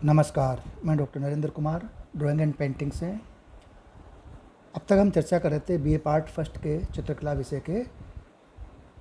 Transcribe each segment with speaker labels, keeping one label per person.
Speaker 1: नमस्कार, मैं doctor Narendra Kumar drawing and painting से। अब तक हम चर्चा कर रहे थे बीए पार्ट फर्स्ट के चित्रकला विषय के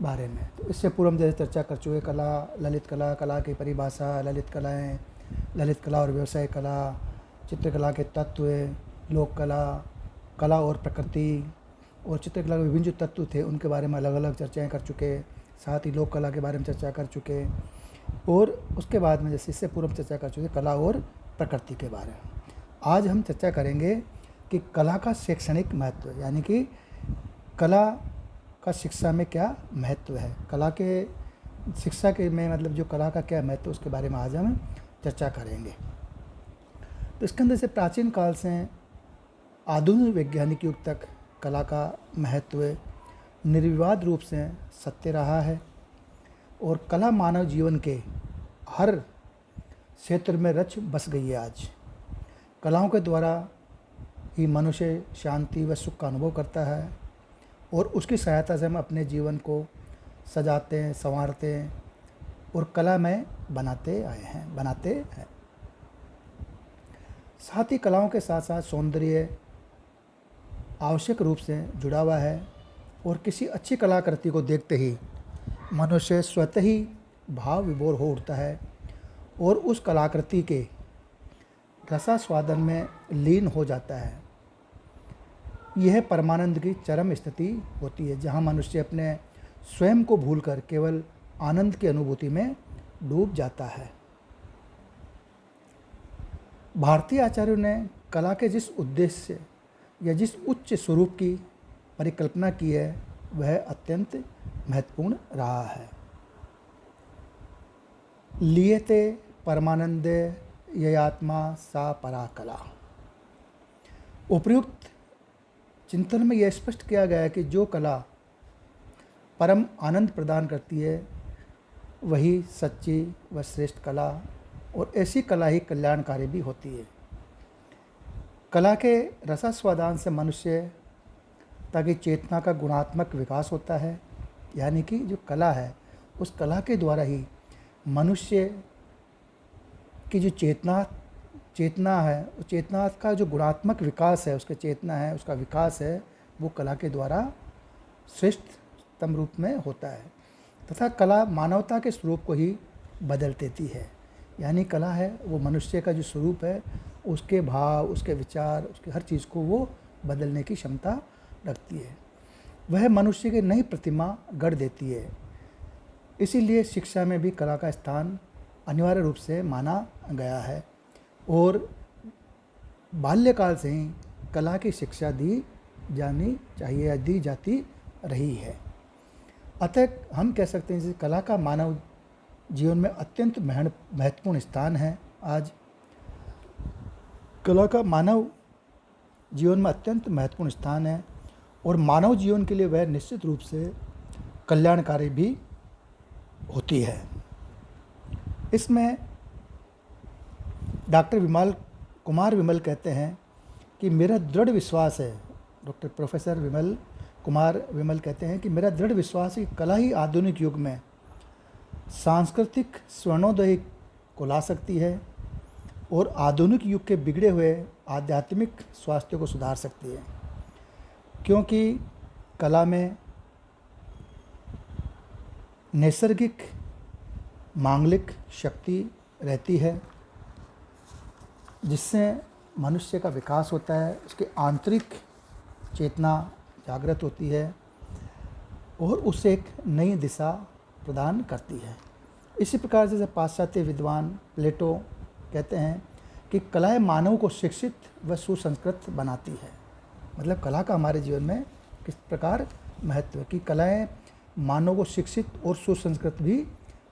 Speaker 1: बारे में। तो इससे पूर्व हम जैसे चर्चा कर चुके कला, ललित कला, कला की परिभाषा, ललित कलाएँ, ललित कला और व्यवसाय कला, चित्रकला के तत्व, लोक कला, कला और प्रकृति और चित्रकला के विभिन्न जो तत्व थे उनके बारे में अलग अलग चर्चाएँ कर चुके। साथ ही लोक कला के बारे में चर्चा कर चुके और उसके बाद में जैसे इससे पूर्व चर्चा कर चुके कला और प्रकृति के बारे में। आज हम चर्चा करेंगे कि कला का शैक्षणिक महत्व, यानी कि कला का शिक्षा में क्या महत्व है, कला के शिक्षा के में मतलब जो कला का क्या महत्व, उसके बारे में आज हम चर्चा करेंगे। तो इसके अंदर से प्राचीन काल से आधुनिक वैज्ञानिक युग तक कला का महत्व निर्विवाद रूप से सत्य रहा है और कला मानव जीवन के हर क्षेत्र में रच बस गई है। आज कलाओं के द्वारा ही मनुष्य शांति व सुख का अनुभव करता है और उसकी सहायता से हम अपने जीवन को सजाते हैं, संवारते हैं और कलामय बनाते हैं। साथ ही कलाओं के साथ साथ सौंदर्य आवश्यक रूप से जुड़ा हुआ है और किसी अच्छी कलाकृति को देखते ही मनुष्य स्वतः ही भाव विभोर हो उठता है और उस कलाकृति के रसास्वादन में लीन हो जाता है। यह परमानंद की चरम स्थिति होती है, जहाँ मनुष्य अपने स्वयं को भूलकर केवल आनंद की अनुभूति में डूब जाता है। भारतीय आचार्यों ने कला के जिस उद्देश्य या जिस उच्च स्वरूप की परिकल्पना की है वह अत्यंत महत्वपूर्ण रहा है। लियते परमानंदे ययात्मा सा परा कला। उपर्युक्त चिंतन में यह स्पष्ट किया गया है कि जो कला परम आनंद प्रदान करती है वही सच्ची व श्रेष्ठ कला और ऐसी कला ही कल्याणकारी भी होती है। कला के रसास्वादान से मनुष्य ताकि चेतना का गुणात्मक विकास होता है, यानी कि जो कला है उस कला के द्वारा ही मनुष्य की जो चेतना है, उस चेतना का जो गुणात्मक विकास है, उसके चेतना है, उसका विकास है, वो कला के द्वारा श्रेष्ठतम रूप में होता है। तथा कला मानवता के स्वरूप को ही बदल देती है, यानी कला है वो मनुष्य का जो स्वरूप है, उसके भाव, उसके विचार, उसके हर चीज़ को वो बदलने की क्षमता रखती है। वह मनुष्य की नई प्रतिमा गढ़ देती है। इसीलिए शिक्षा में भी कला का स्थान अनिवार्य रूप से माना गया है और बाल्यकाल से ही कला की शिक्षा दी जानी चाहिए या दी जाती रही है। अतः हम कह सकते हैं कि कला का मानव जीवन में अत्यंत महत्वपूर्ण स्थान है। आज कला का मानव जीवन में अत्यंत महत्वपूर्ण स्थान है और मानव जीवन के लिए वह निश्चित रूप से कल्याणकारी भी होती है। इसमें डॉक्टर कुमार विमल कहते हैं कि मेरा दृढ़ विश्वास है, डॉक्टर प्रोफेसर कुमार विमल कहते हैं कि मेरा दृढ़ विश्वास है कि कला ही आधुनिक युग में सांस्कृतिक स्वर्णोदय को ला सकती है और आधुनिक युग के बिगड़े हुए आध्यात्मिक स्वास्थ्य को सुधार सकती है, क्योंकि कला में नैसर्गिक मांगलिक शक्ति रहती है जिससे मनुष्य का विकास होता है, उसकी आंतरिक चेतना जागृत होती है और उसे एक नई दिशा प्रदान करती है। इसी प्रकार जैसे पाश्चात्य विद्वान प्लेटो कहते हैं कि कलाएं मानव को शिक्षित व सुसंस्कृत बनाती है। मतलब कला का हमारे जीवन में किस प्रकार महत्व है कि कलाएं मानव को शिक्षित और सुसंस्कृत भी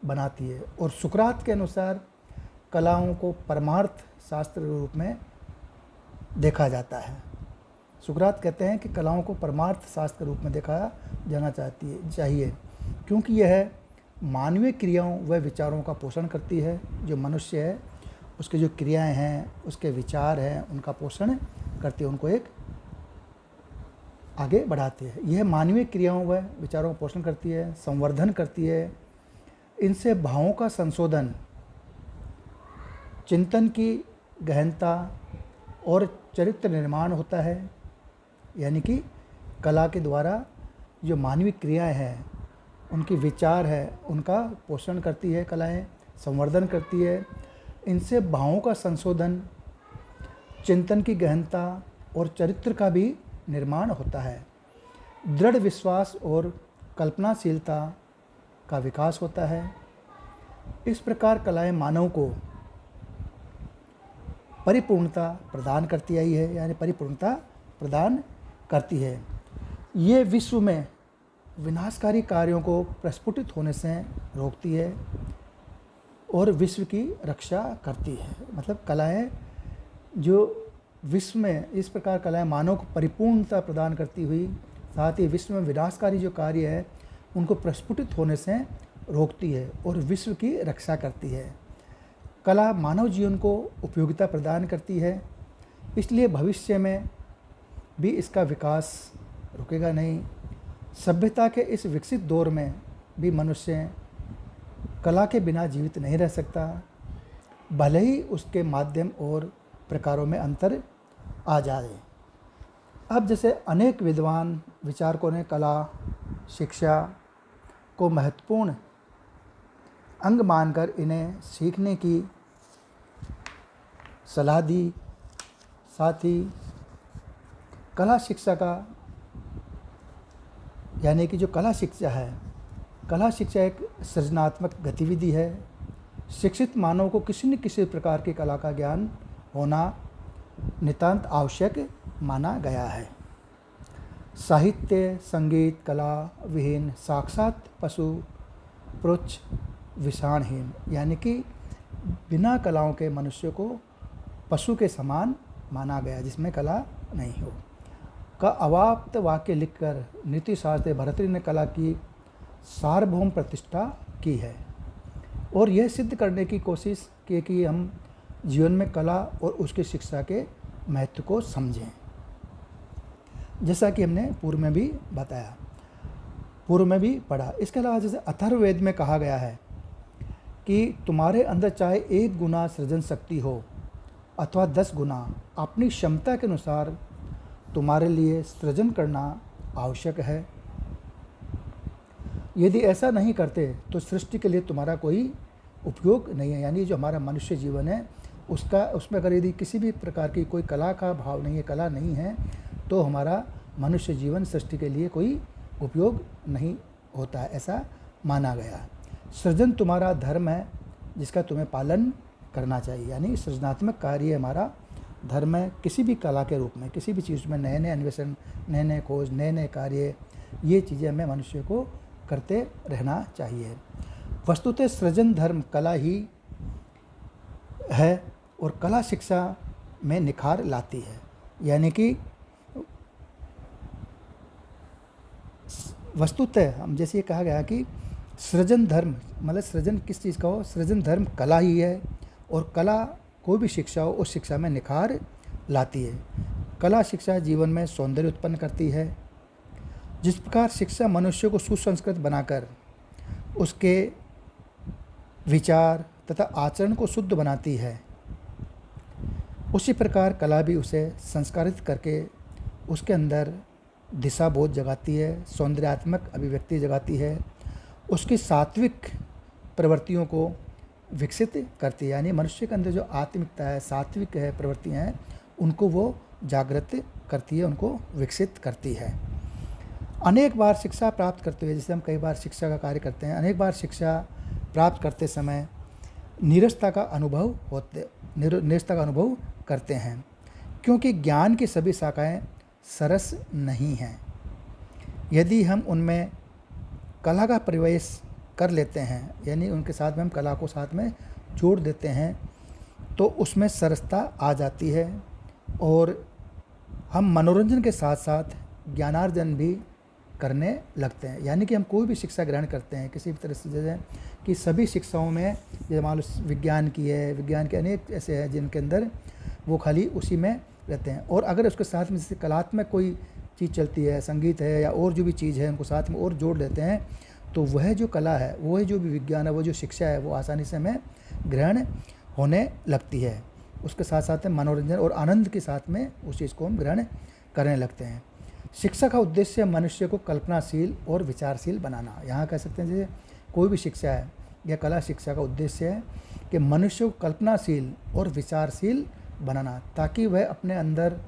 Speaker 1: बनाती है। और सुकरात के अनुसार कलाओं को परमार्थ शास्त्र के रूप में देखा जाता है। सुकरात कहते हैं कि कलाओं को परमार्थ शास्त्र के रूप में देखा जाना चाहिए क्योंकि यह मानवीय क्रियाओं व विचारों का पोषण करती है। जो मनुष्य है उसके जो क्रियाएं हैं, उसके विचार हैं, उनका पोषण करती है, उनको एक आगे बढ़ाती है। यह मानवीय क्रियाओं व विचारों का पोषण करती है, संवर्धन करती है। इनसे भावों का संशोधन चिंतन की गहनता और चरित्र निर्माण होता है, यानी कि कला के द्वारा जो मानवीय क्रियाएं हैं, उनकी विचार है, उनका पोषण करती है कलाएं, संवर्धन करती है। इनसे भावों का संशोधन, चिंतन की गहनता और चरित्र का भी निर्माण होता है। दृढ़ विश्वास और कल्पनाशीलता का विकास होता है। इस प्रकार कलाएं मानव को परिपूर्णता प्रदान करती आई है, यानी परिपूर्णता प्रदान करती है। ये विश्व में विनाशकारी कार्यों को प्रस्फुटित होने से रोकती है और विश्व की रक्षा करती है। मतलब कलाएं जो विश्व में, इस प्रकार कलाएं मानव को परिपूर्णता प्रदान करती हुई साथ ही विश्व में विनाशकारी जो कार्य है उनको प्रस्फुटित होने से रोकती है और विश्व की रक्षा करती है। कला मानव जीवन को उपयोगिता प्रदान करती है, इसलिए भविष्य में भी इसका विकास रुकेगा नहीं। सभ्यता के इस विकसित दौर में भी मनुष्य कला के बिना जीवित नहीं रह सकता, भले ही उसके माध्यम और प्रकारों में अंतर आ जाए। अब जैसे अनेक विद्वान विचारकों ने कला शिक्षा को महत्वपूर्ण अंग मानकर इन्हें सीखने की सलाह दी। साथ ही कला शिक्षा का, यानी कि जो कला शिक्षा है, कला शिक्षा एक सृजनात्मक गतिविधि है। शिक्षित मानव को किसी न किसी प्रकार की कला का ज्ञान होना नितांत आवश्यक माना गया है। साहित्य संगीत कला विहीन साक्षात पशु प्रोच्छ विषाणहीन, यानी कि बिना कलाओं के मनुष्य को पशु के समान माना गया, जिसमें कला नहीं हो। का अवाप्त वाक्य लिखकर नीति शास्त्र भर्तृहरि ने कला की सार्वभौम प्रतिष्ठा की है और यह सिद्ध करने की कोशिश की कि हम जीवन में कला और उसकी शिक्षा के महत्व को समझें। जैसा कि हमने पूर्व में भी बताया, पूर्व में भी पढ़ा। इसके अलावा जैसे अथर्ववेद में कहा गया है कि तुम्हारे अंदर चाहे 1 गुना सृजन शक्ति हो अथवा 10 गुना, अपनी क्षमता के अनुसार तुम्हारे लिए सृजन करना आवश्यक है। यदि ऐसा नहीं करते तो सृष्टि के लिए तुम्हारा कोई उपयोग नहीं है। यानी जो हमारा मनुष्य जीवन है उसमें अगर यदि किसी भी प्रकार की कोई कला का भाव नहीं है, कला नहीं है, तो हमारा मनुष्य जीवन सृष्टि के लिए कोई उपयोग नहीं होता है, ऐसा माना गया। सृजन तुम्हारा धर्म है जिसका तुम्हें पालन करना चाहिए। यानी सृजनात्मक कार्य हमारा धर्म है। किसी भी कला के रूप में, किसी भी चीज़ में नए नए अन्वेषण, नए नए खोज, नए नए कार्य, ये चीज़ें हमें मनुष्य को करते रहना चाहिए। वस्तुतः सृजन धर्म कला ही है और कला शिक्षा में निखार लाती है। यानी कि वस्तुतः हम जैसे ये कहा गया कि सृजन धर्म, मतलब सृजन किस चीज़ का हो, सृजन धर्म कला ही है और कला कोई भी शिक्षा हो उस शिक्षा में निखार लाती है। कला शिक्षा जीवन में सौंदर्य उत्पन्न करती है। जिस प्रकार शिक्षा मनुष्य को सुसंस्कृत बनाकर उसके विचार तथा आचरण को शुद्ध बनाती है, उसी प्रकार कला भी उसे संस्कारित करके उसके अंदर दिशा बोध जगाती है, सौंदर्यात्मक अभिव्यक्ति जगाती है, उसकी सात्विक प्रवृत्तियों को विकसित करती है। यानी मनुष्य के अंदर जो आत्मिकता है, सात्विक है प्रवृत्तियाँ हैं, उनको वो जागृत करती है, उनको विकसित करती है। अनेक बार शिक्षा प्राप्त करते हुए, जैसे हम कई बार शिक्षा का कार्य करते हैं, अनेक बार शिक्षा प्राप्त करते समय नीरसता का अनुभव करते हैं, क्योंकि ज्ञान की सभी शाखाएं सरस नहीं हैं। यदि हम उनमें कला का प्रवेश कर लेते हैं, यानी उनके साथ में हम कला को साथ में जोड़ देते हैं, तो उसमें सरसता आ जाती है और हम मनोरंजन के साथ साथ ज्ञानार्जन भी करने लगते हैं। यानी कि हम कोई भी शिक्षा ग्रहण करते हैं किसी भी तरह से, जैसे कि सभी शिक्षाओं में, जैसे मान लो विज्ञान की है, विज्ञान के अनेक ऐसे हैं जिनके अंदर वो खाली उसी में रहते हैं, और अगर उसके साथ में जैसे कलात्मक कोई चीज़ चलती है, संगीत है या और जो भी चीज़ है, उनको साथ में और जोड़ देते हैं, तो वह जो कला है, वह जो भी विज्ञान है, वो जो शिक्षा है, वो आसानी से हमें ग्रहण होने लगती है। उसके साथ साथ में मनोरंजन और आनंद के साथ में उस चीज़ को हम ग्रहण करने लगते हैं। शिक्षा का उद्देश्य मनुष्य को कल्पनाशील और विचारशील बनाना। यहाँ कह सकते हैं जैसे कोई भी शिक्षा है या कला शिक्षा का उद्देश्य है कि मनुष्य को कल्पनाशील और विचारशील बनाना, ताकि वह अपने अंदर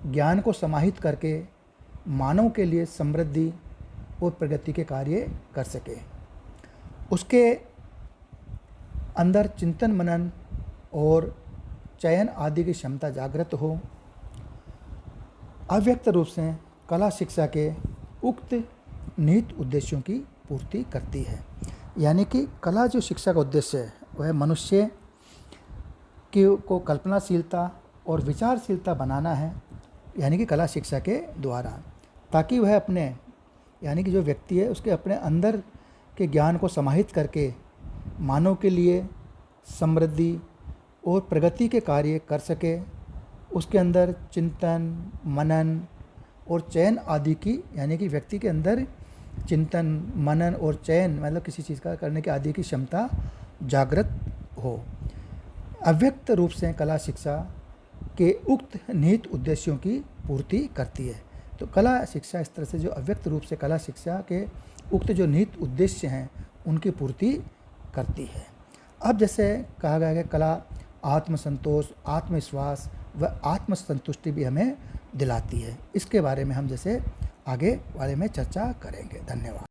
Speaker 1: ज्ञान को समाहित करके मानव के लिए समृद्धि और प्रगति के कार्य कर सके। उसके अंदर चिंतन मनन और चयन आदि की क्षमता जागृत हो। अव्यक्त रूप से कला शिक्षा के उक्त निहित उद्देश्यों की पूर्ति करती है। यानी कि कला जो शिक्षा का उद्देश्य है वह मनुष्य को कल्पनाशीलता और विचारशीलता बनाना है, यानी कि कला शिक्षा के द्वारा, ताकि वह अपने यानी कि जो व्यक्ति है उसके अपने अंदर के ज्ञान को समाहित करके मानव के लिए समृद्धि और प्रगति के कार्य कर सके। उसके अंदर चिंतन मनन और चयन आदि की, यानी कि व्यक्ति के अंदर चिंतन मनन और चयन मतलब किसी चीज़ का करने के आदि की क्षमता जागृत हो। अव्यक्त रूप से कला शिक्षा के उक्त निहित उद्देश्यों की पूर्ति करती है। तो कला शिक्षा इस तरह से जो अव्यक्त रूप से कला शिक्षा के उक्त जो निहित उद्देश्य हैं उनकी पूर्ति करती है। अब जैसे कहा गया है कि कला आत्मसंतोष, आत्मविश्वास व आत्मसंतुष्टि भी हमें दिलाती है। इसके बारे में हम जैसे आगे वाले में चर्चा करेंगे। धन्यवाद।